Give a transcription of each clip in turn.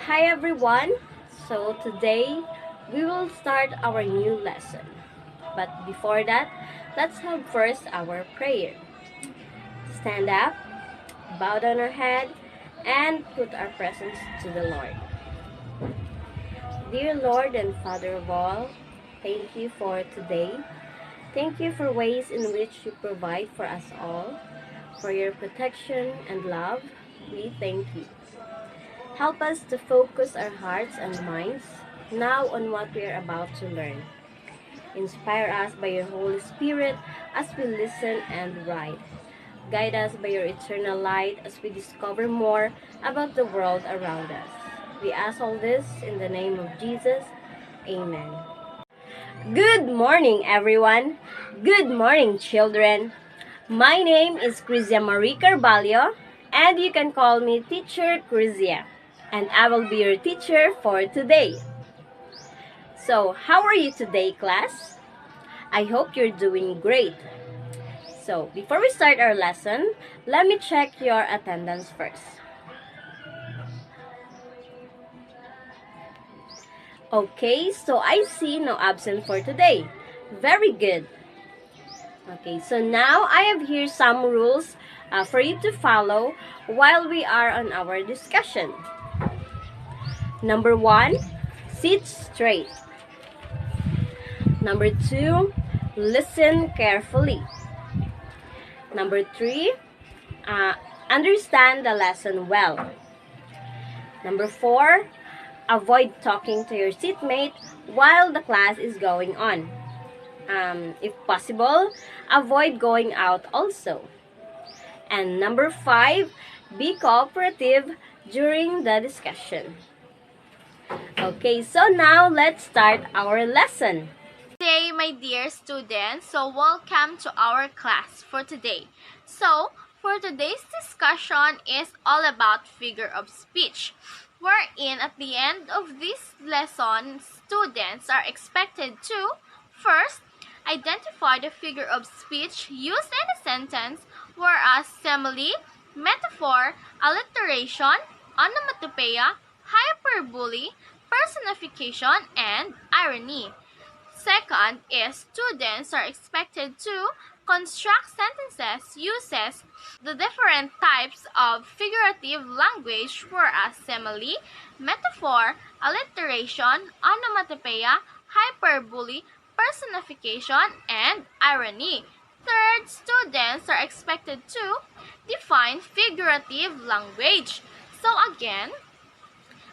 Hi everyone! So today we will start our new lesson. But before that, let's have first our prayer. Stand up, bow down our head, and put our presence to the Lord. Dear Lord and Father of all, thank you for today. Thank you for ways in which you provide for us all. For your protection and love, we thank you. Help us to focus our hearts and minds now on what we are about to learn. Inspire us by your Holy Spirit as we listen and write. Guide us by your eternal light as we discover more about the world around us. We ask all this in the name of Jesus. Amen. Good morning, everyone. Good morning, children. My name is KRIZIA CARBALLO, and you can call me Teacher KRIZIA, and I will be your teacher for today. So, how are you today, class? I hope you're doing great. So, before we start our lesson, let me check your attendance first. Okay, so I see no absent for today. Very good. Okay, so now I have here some rules for you to follow while we are on our discussion. Number 1, sit straight. Number 2, listen carefully. Number 3, understand the lesson well. Number 4, avoid talking to your seatmate while the class is going on. If possible, avoid going out also. And number 5, be cooperative during the discussion. Okay, so now let's start our lesson. Today, my dear students, so welcome to our class for today. So, for today's discussion is all about figure of speech, wherein at the end of this lesson, students are expected to, first, identify the figure of speech used in a sentence, whereas simile, metaphor, alliteration, onomatopoeia, hyperbole, personification, and irony. Second is students are expected to construct sentences uses the different types of figurative language whereas simile, metaphor, alliteration, onomatopoeia, hyperbole, personification, and irony. Third, students are expected to define figurative language. So again,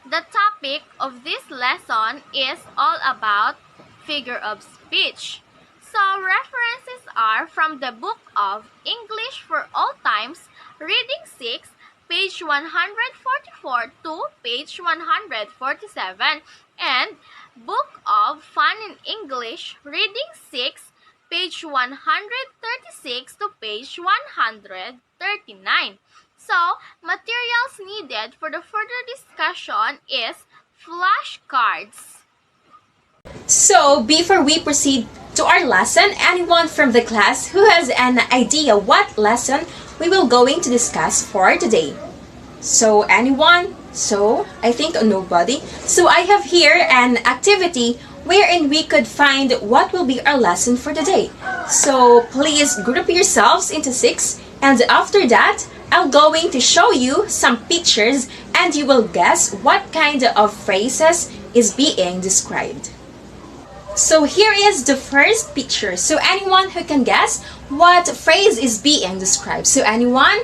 the topic of this lesson is all about figure of speech. So references are from the book of English for All Times, Reading 6, page 144 to page 147, and book of Fun in English, Reading 6, page 136 to page 139. So, materials needed for the further discussion is flashcards. So, before we proceed to our lesson, anyone from the class who has an idea what lesson we will going to discuss for today? So, anyone? So, I think nobody. So, I have here an activity wherein we could find what will be our lesson for today. So, please group yourselves into 6, and after that, I'm going to show you some pictures and you will guess what kind of phrases is being described. So here is the first picture. So anyone who can guess what phrase is being described? So anyone?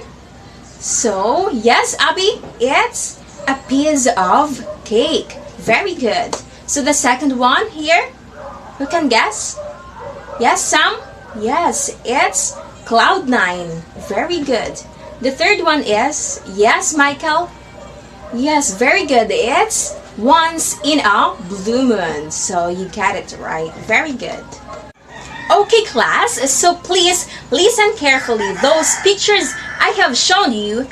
So yes, Abby, it's a piece of cake. Very good. So the second one here, who can guess? Yes, Sam? Yes, it's cloud9. Very good. The third one is, yes, Michael? Yes, very good. It's once in a blue moon. So you got it right. Very good. Okay, class, so please listen carefully. Those pictures I have shown you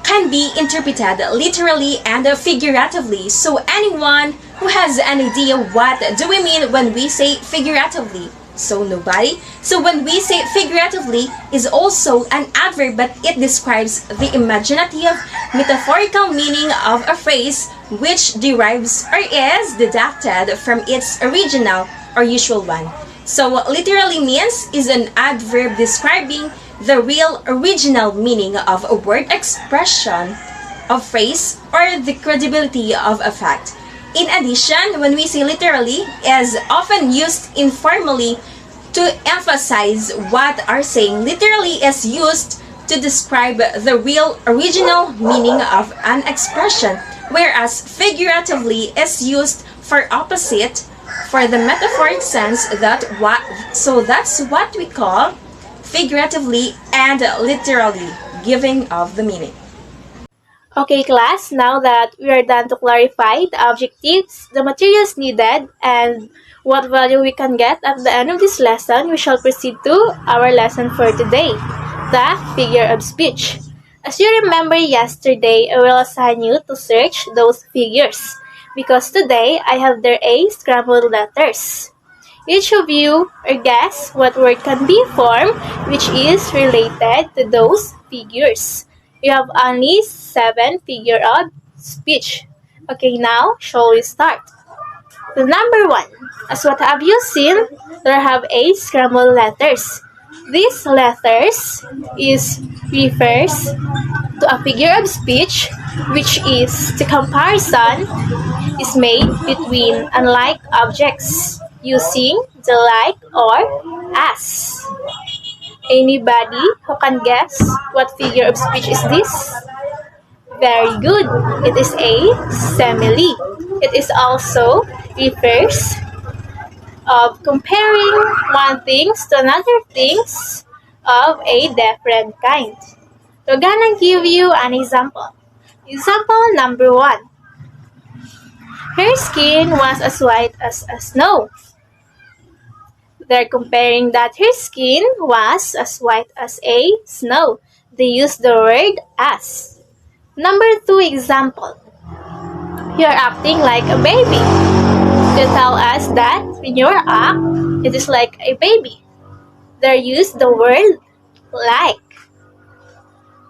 can be interpreted literally and figuratively. So anyone who has an idea what do we mean when we say figuratively? So nobody. So when we say figuratively is also an adverb, but it describes the imaginative, metaphorical meaning of a phrase which derives or is deducted from its original or usual one. So literally means is an adverb describing the real original meaning of a word, expression of phrase, or the credibility of a fact. In addition, when we say literally, is often used informally to emphasize what are saying. Literally is used to describe the real original meaning of an expression, whereas figuratively is used for opposite, for the metaphoric sense that what, so that's what we call figuratively and literally giving of the meaning. Okay class, now that we are done to clarify the objectives, the materials needed, and what value we can get at the end of this lesson, we shall proceed to our lesson for today, the figure of speech. As you remember yesterday, I will assign you to search those figures, because today I have their A scrambled letters. Each of you or guess what word can be formed which is related to those figures. You have only 7 figure of speech. Okay, now shall we start? The number 1. As what have you seen? There have 8 scrambled letters. These letters refers to a figure of speech which is the comparison is made between unlike objects using the like or as. Anybody who can guess what figure of speech is this? Very good. It is a simile. It is also refers of comparing one things to another things of a different kind. We're gonna give you an example. Example number 1. Her skin was as white as snow. They're comparing that her skin was as white as a snow. They use the word as. Number 2 example. You're acting like a baby. To tell us that when you're act, it is like a baby. They use the word like.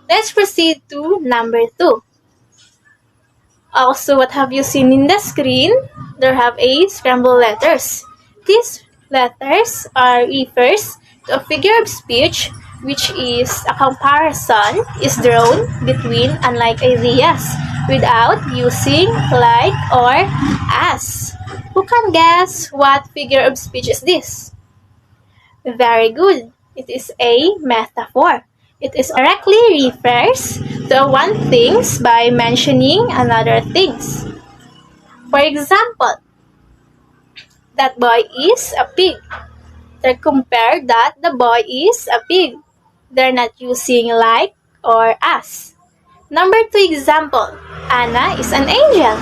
Let's proceed to number 2. Also, what have you seen in the screen? There have a scrambled letters. These letters are refers to a figure of speech which is a comparison is drawn between unlike ideas without using like or as. Who can guess what figure of speech is this? Very good. It is a metaphor. It is directly refers to one things by mentioning another things. For example, that boy is a pig. They compare that the boy is a pig. They're not using like or as. Number 2 example, Anna is an angel.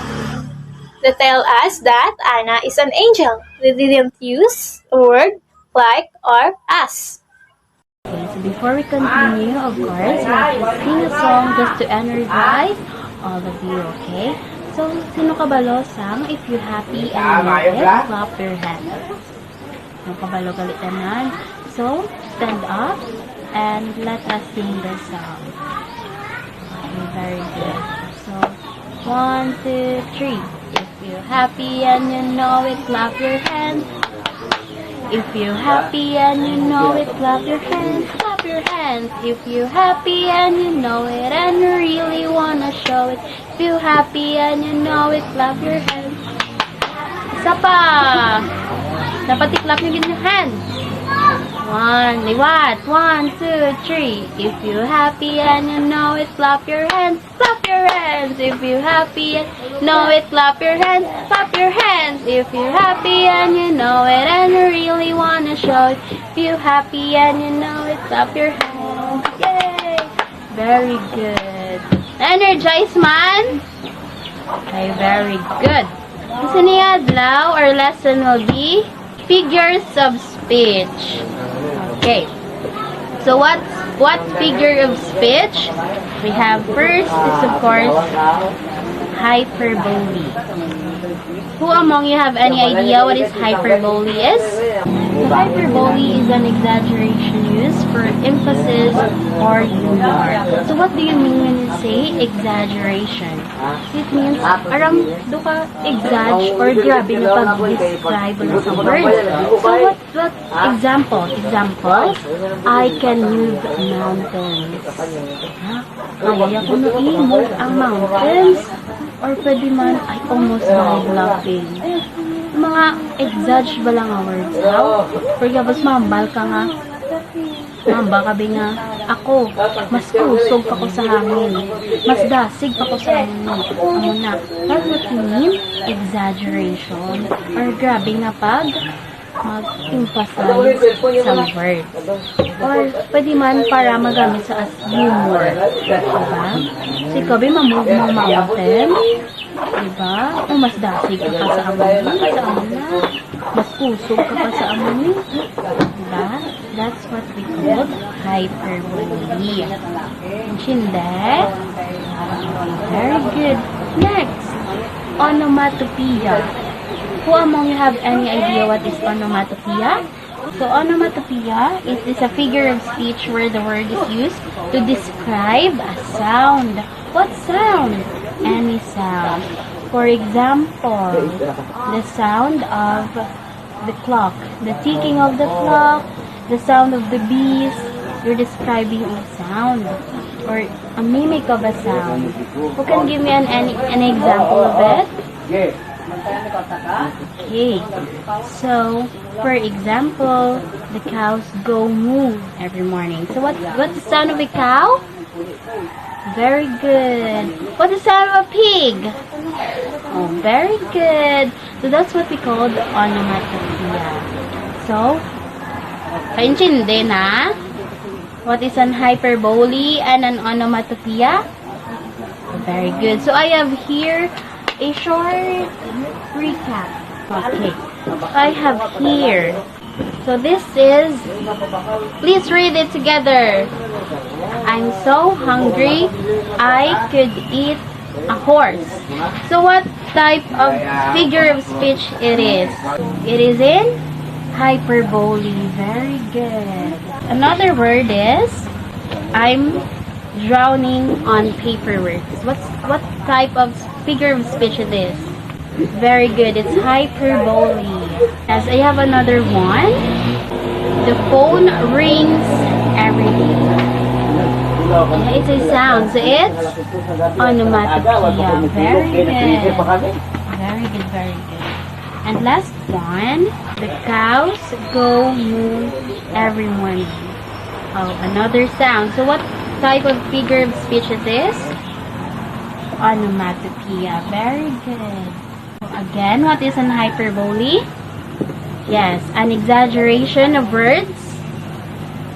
They tell us that Anna is an angel. They didn't use a word like or as. Okay, so before we continue, of course, let's sing a song just to energize all of you, okay? So, sino kabalo sang If You Happy and You Love It, clap your hands. Sino kabalo galitanan? So, stand up and let us sing the song. Okay, very good. So, 1, 2, 3. If you're happy and you know it, clap your hands. If you're happy and you know it, clap your hands, clap your hands. If you're happy and you know it and you really wanna show it. If you're happy and you know it, clap your hands. Isa pa! Dapat i-clap nyo din yung hands. 1, liwat. 1, 2, 3. If you're happy and you know it, clap your hands, clap your hands. If you're happy and you know it, clap your hands, clap your hands. If you're happy and you know it and you really wanna show it. If you're happy and you know it, clap your hands. Yay! Very good. Energize man! Okay, very good. Isa niya adlaw, our lesson will be figures of speech. Okay. So what figure of speech? We have first is of course hyperbole. Who among you have any idea what is hyperbole is? So hyperbole is an exaggeration used for emphasis or humor. So what do you mean when you say exaggeration? It means aram do ka exagge or grabe na pag-describe na sa word. So what example? I can move mountains. Kaya ko na i-move ang mountains. Or pwede man, I almost died laughing. Mga exagge ba lang ang words? How? For example, mambal ka nga. Mamba ka nga. Ako, mas kusog pa ko sa hangin. Mas dasig pa ko sa hangin. Amo na. That's what you mean? Exaggeration. Or grabe nga pag mag-emphasize sa words. Or pwede man para magamit sa as humor. Diba? So ikaw ba mamove mo mountain? Diba? O mas dasig ka pa sa amon na. Mas kusog ka pa sa amon. Diba? That's what we call hyperbole. Intindi? Very good. Next, onomatopoeia. Who among you have any idea what is onomatopoeia? So, onomatopoeia is a figure of speech where the word is used to describe a sound. What sound? Any sound. For example, the sound of the clock, the ticking of the clock, the sound of the bees. You're describing a sound or a mimic of a sound. Who can give me an example of it? Okay, so for example, the cows go moo every morning. So what's the sound of a cow? Very good. What's the sound of a pig? Oh, very good. So that's what we call the onomatopoeia. So, kaintindi na what is an hyperbole and an onomatopoeia? Very good. So I have here a short recap. Okay, I have here. So this is, please read it together. I'm so hungry, I could eat a horse. So what type of figure of speech it is? It is in hyperbole. Very good. Another word is, I'm drowning on paperwork. What type of figure of speech it is? Very good. It's hyperbole. As I have another one. The phone rings every day. It's a sound. So it's onomatopoeia. Very good. Very good. Very good. And last one. The cows go moo every morning. Oh, another sound. So what type of figure of speech it is? Onomatopoeia. Very good. Again, what is an hyperbole? Yes, an exaggeration of words.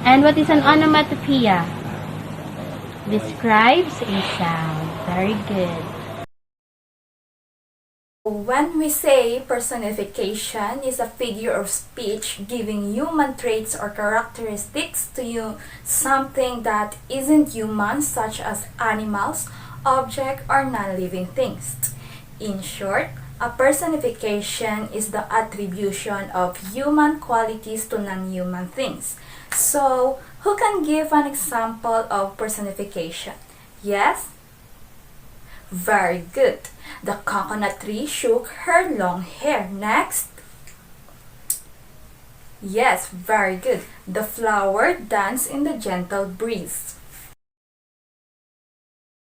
And what is an onomatopoeia? Describes a sound. Very good. When we say personification is a figure of speech giving human traits or characteristics to you, something that isn't human, such as animals, objects, or non-living things. In short, a personification is the attribution of human qualities to non-human things. So, who can give an example of personification? Yes? Very good. The coconut tree shook her long hair. Next. Yes, very good. The flower danced in the gentle breeze.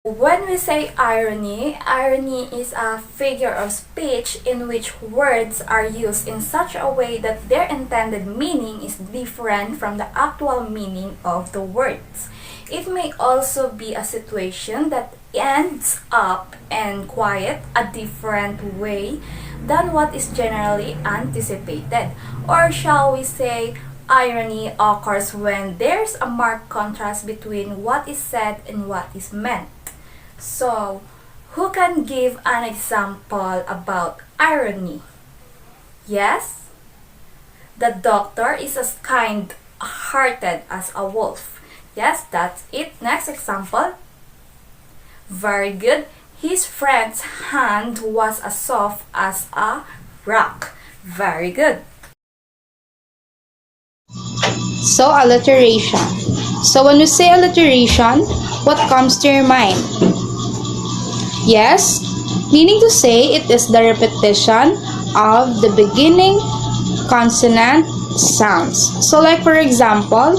When we say irony, irony is a figure of speech in which words are used in such a way that their intended meaning is different from the actual meaning of the words. It may also be a situation that ends up in quite a different way than what is generally anticipated. Or shall we say, irony occurs when there's a marked contrast between what is said and what is meant. So, who can give an example about irony? Yes? The doctor is as kind-hearted as a wolf. Yes, that's it. Next example. Very good. His friend's hand was as soft as a rock. Very good. So, alliteration. So, when you say alliteration, what comes to your mind? Yes, meaning to say it is the repetition of the beginning consonant sounds. So, like for example,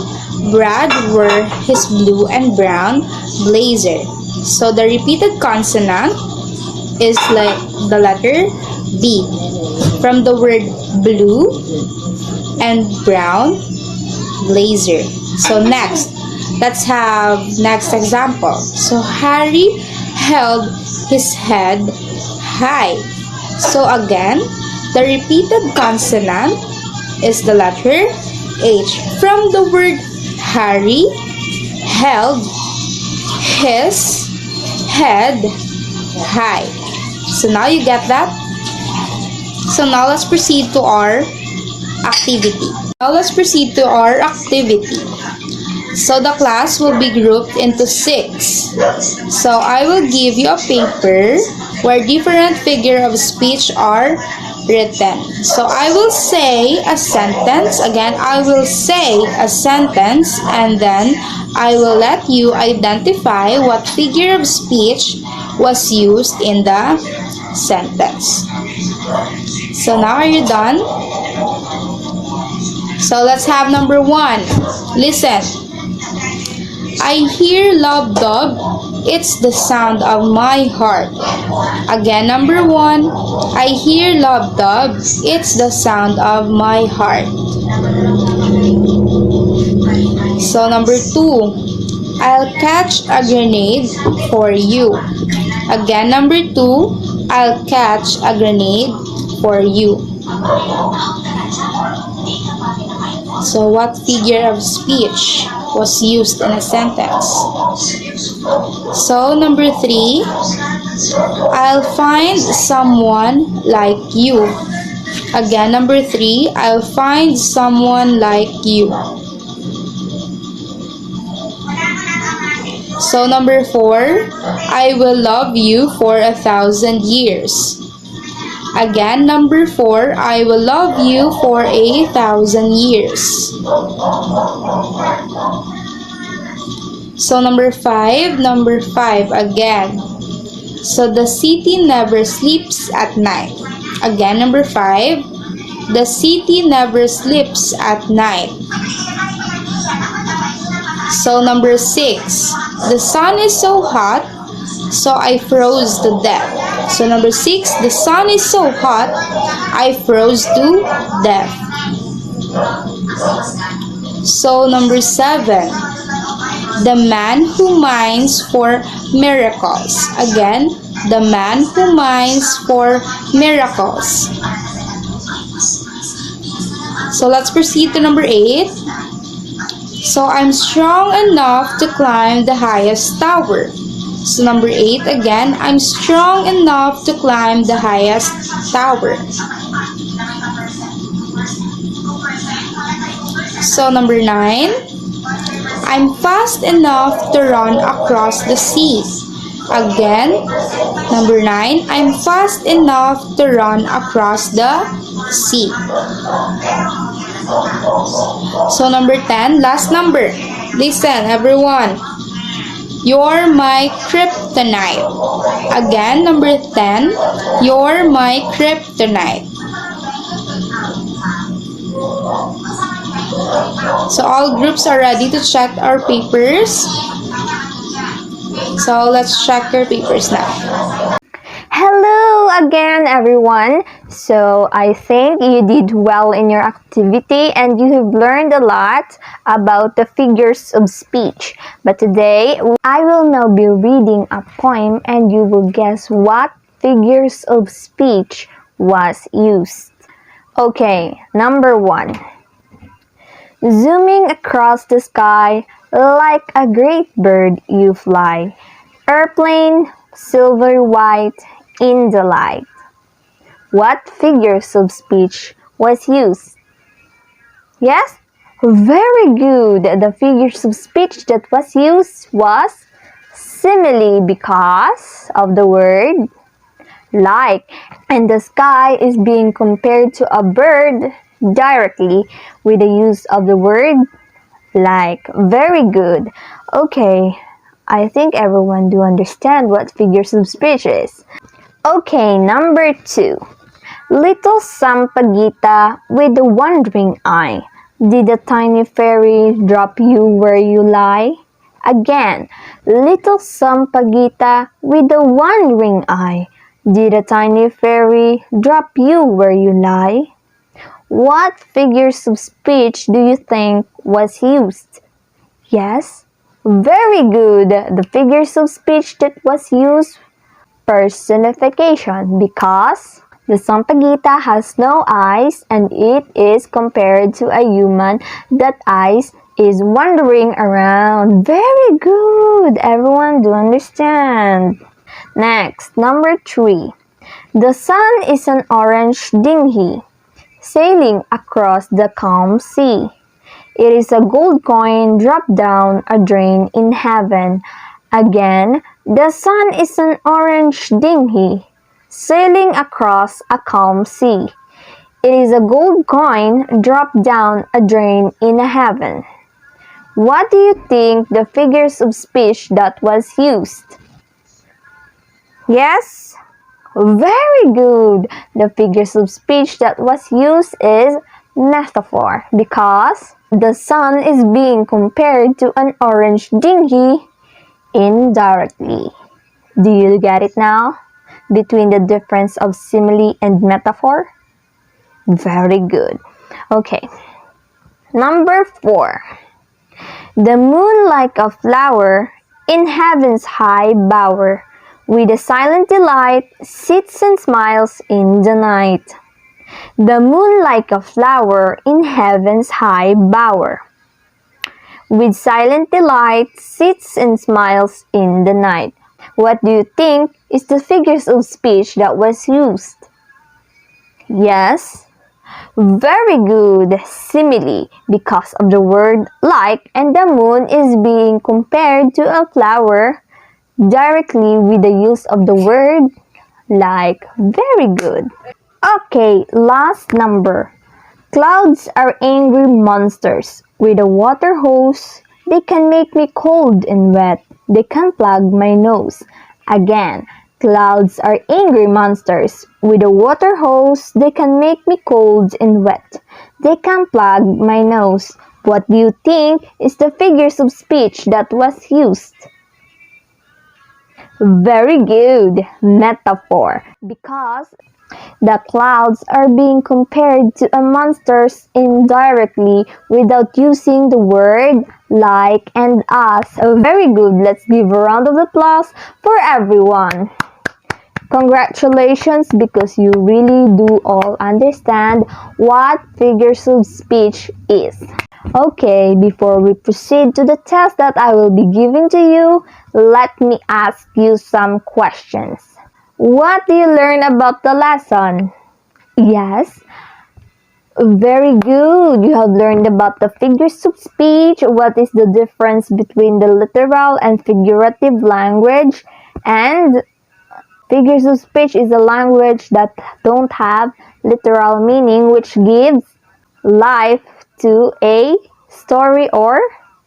Brad wore his blue and brown blazer. So, the repeated consonant is like the letter B. From the word blue and brown blazer. So next, let's have next example. So Harry held his head high. So again, the repeated consonant is the letter H. From the word Harry held his head high. So now you get that? So now let's proceed to our activity. So the class will be grouped into 6. So I will give you a paper where different figure of speech are written. So I will say a sentence. Again, I will say a sentence and then I will let you identify what figure of speech was used in the sentence. So now are you done? So let's have number 1. Listen. I hear love dog. It's the sound of my heart. Again, number 1. I hear love dog. It's the sound of my heart. So number 2. I'll catch a grenade for you. Again, number 2. I'll catch a grenade for you. So what figure of speech was used in a sentence? So number 3, I'll find someone like you. Again, number 3, I'll find someone like you. So number 4, I will love you for 1,000 years. Again, number 4, I will love you for 1,000 years. So number 5 again. So the city never sleeps at night. Again, number 5, the city never sleeps at night. So number 6, the sun is so hot, so I froze to death. So number 6, the sun is so hot, I froze to death. So number 7, the man who mines for miracles. Again, the man who mines for miracles. So let's proceed to number 8. So I'm strong enough to climb the highest tower. So number 8 again, I'm strong enough to climb the highest tower. So number 9, I'm fast enough to run across the sea. Again, number 9, I'm fast enough to run across the sea. So number 10, last number. Listen everyone. You're my kryptonite. Again, number 10. You're my kryptonite. So all groups are ready to check our papers. So let's check your papers now. Hello again, everyone. So I think you did well in your activity and you have learned a lot about the figures of speech. But today, I will now be reading a poem and you will guess what figures of speech was used. Okay, number 1. Zooming across the sky, like a great bird you fly. Airplane, silver white, in the light. What figures of speech was used? Yes? Very good. The figures of speech that was used was simile because of the word like, and the sky is being compared to a bird directly with the use of the word like. Very good. Okay, I think everyone do understand what figures of speech is. Okay, number 2. Little Sampaguita with the wandering eye. Did the tiny fairy drop you where you lie? Again, little Sampaguita with the wandering eye. Did a tiny fairy drop you where you lie? What figures of speech do you think was used? Yes, very good. The figures of speech that was used, personification, because the Sampaguita has no eyes and it is compared to a human that eyes is wandering around. Very good. Everyone do understand. Next, number 3. The sun is an orange dinghy sailing across the calm sea. It is a gold coin dropped down a drain in heaven. Again, the sun is an orange dinghy sailing across a calm sea. It is a gold coin dropped down a drain in heaven. What do you think the figures of speech that was used? Yes? Very good. The figures of speech that was used is metaphor because the sun is being compared to an orange dinghy indirectly. Do you get it now? Between the difference of simile and metaphor? Very good. Okay. Number 4. The moon like a flower in heaven's high bower, with a silent delight sits and smiles in the night. The moon like a flower in heaven's high bower, with silent delight sits and smiles in the night. What do you think is the figures of speech that was used? Yes, very good. Simile, because of the word like, and the moon is being compared to a flower directly with the use of the word like. Very good. Okay, last number. Clouds are angry monsters. With a water hose, they can make me cold and wet. They can plug my nose. Again, clouds are angry monsters. With a water hose, they can make me cold and wet. They can plug my nose. What do you think is the figures of speech that was used? Very good. Metaphor. Because the clouds are being compared to a monsters indirectly without using the word like and as. Very good. Let's give a round of applause for everyone. Congratulations, because you really do all understand what figures of speech is. Okay, before we proceed to the test that I will be giving to you, let me ask you some questions. What do you learn about the lesson? Yes, very good. You have learned about the figures of speech, what is the difference between the literal and figurative language, and figures of speech is a language that don't have literal meaning, which gives life to a story or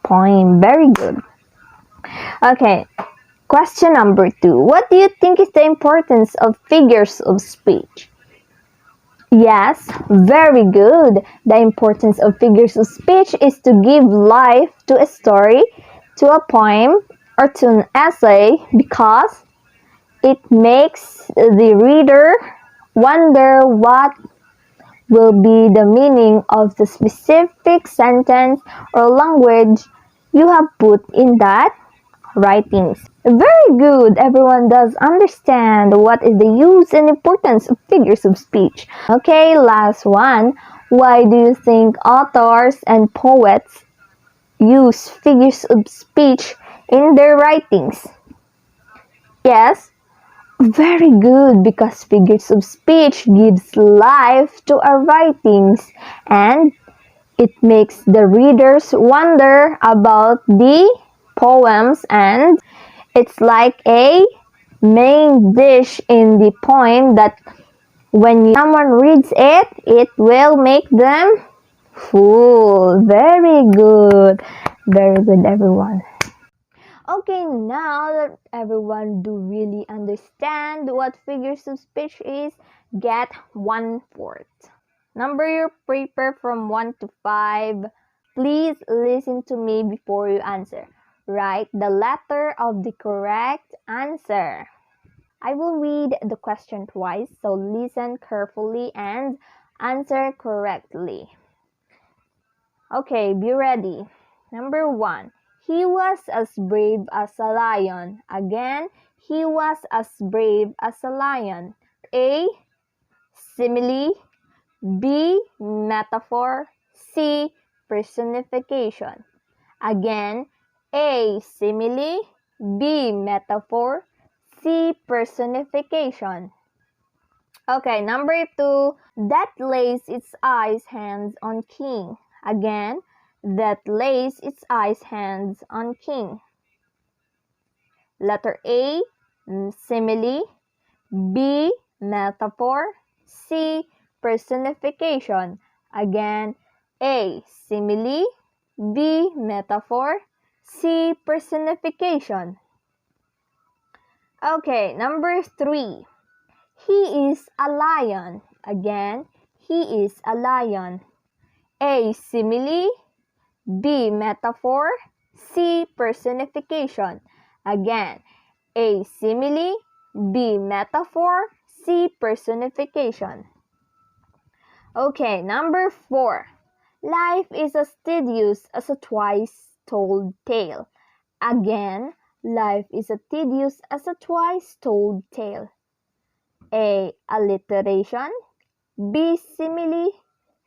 poem. Very good. Okay, question number 2. What do you think is the importance of figures of speech? Yes, very good. The importance of figures of speech is to give life to a story, to a poem, or to an essay, because it makes the reader wonder what will be the meaning of the specific sentence or language you have put in that writings. Very good. Everyone does understand what is the use and importance of figures of speech. Okay, last one. Why do you think authors and poets use figures of speech in their writings? Yes, very good, because figures of speech gives life to our writings and it makes the readers wonder about the poems, and It's like a main dish in the poem that when someone reads it, it will make them full. Very good. Very good, everyone. Okay, now that everyone do really understand what figures of speech is, get 1/4. Number your paper from 1 to 5. Please listen to me before you answer. Write the letter of the correct answer. I will read the question twice, so listen carefully and answer correctly. Okay, be ready. Number 1. He was as brave as a lion. Again, he was as brave as a lion. A. Simile. B. Metaphor. C. Personification. Again, A. Simile. B. Metaphor. C. Personification. Okay, number 2. That lays its eyes hands on king. Again, that lays its eyes hands on king. Letter A. Simile. B. Metaphor. C. Personification. Again, A. Simile. B. Metaphor. C. Personification. Okay, number 3. He is a lion. Again, he is a lion. A. Simile. B. Metaphor. C. Personification. Again, A. Simile. B. Metaphor. C. Personification. Okay, number 4. Life is as tedious as a twice-told tale. Again, life is as tedious as a twice-told tale. A. Alliteration. B. Simile.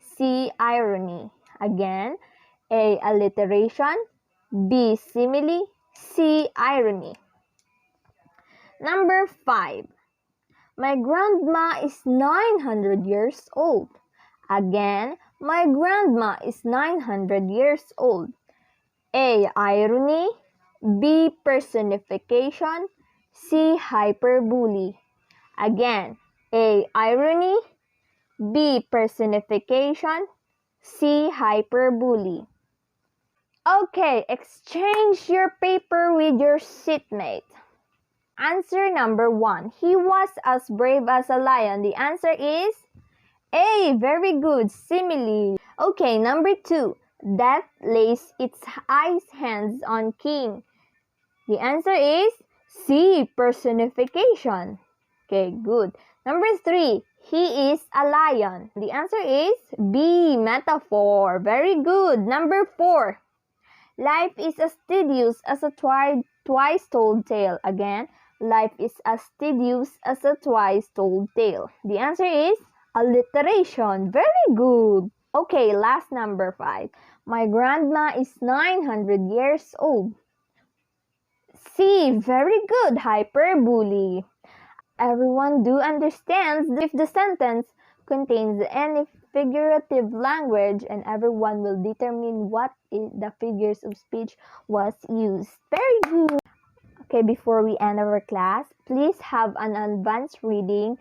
C. Irony. Again, A. Alliteration. B. Simile. C. Irony. Number 5. My grandma is 900 years old. Again, my grandma is 900 years old. A. Irony. B. Personification. C. Hyperbole. Again, A. Irony. B. Personification. C. Hyperbole. Okay, exchange your paper with your seatmate. Answer number 1. He was as brave as a lion. The answer is A. Very good. Simile. Okay, number 2. Death lays its eyes hands on king. The answer is C. Personification. Okay, good. Number 3. He is a lion. The answer is B. Metaphor. Very good. Number 4. Life is as tedious as a twice-told tale. Again, life is as tedious as a twice-told tale. The answer is alliteration. Very good. Okay, last number 5. My grandma is 900 years old. C. Very good. Hyperbole. Everyone do understands if the sentence contains any figurative language, and everyone will determine what the figures of speech was used. Very good. Okay, before we end our class, please have an advanced reading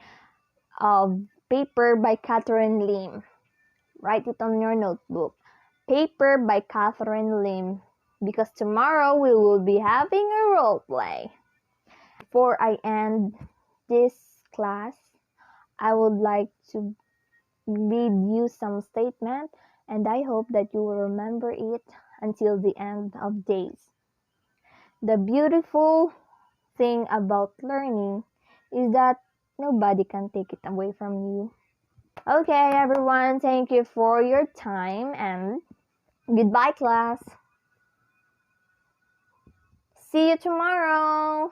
of Paper by Catherine Lim. Write it on your notebook. Paper by Catherine Lim, because tomorrow we will be having a role play. Before I end this class, I would like to read you some statement, and I hope that you will remember it until the end of days. The beautiful thing about learning is that nobody can take it away from you. Okay, everyone, thank you for your time, and goodbye, class. See you tomorrow.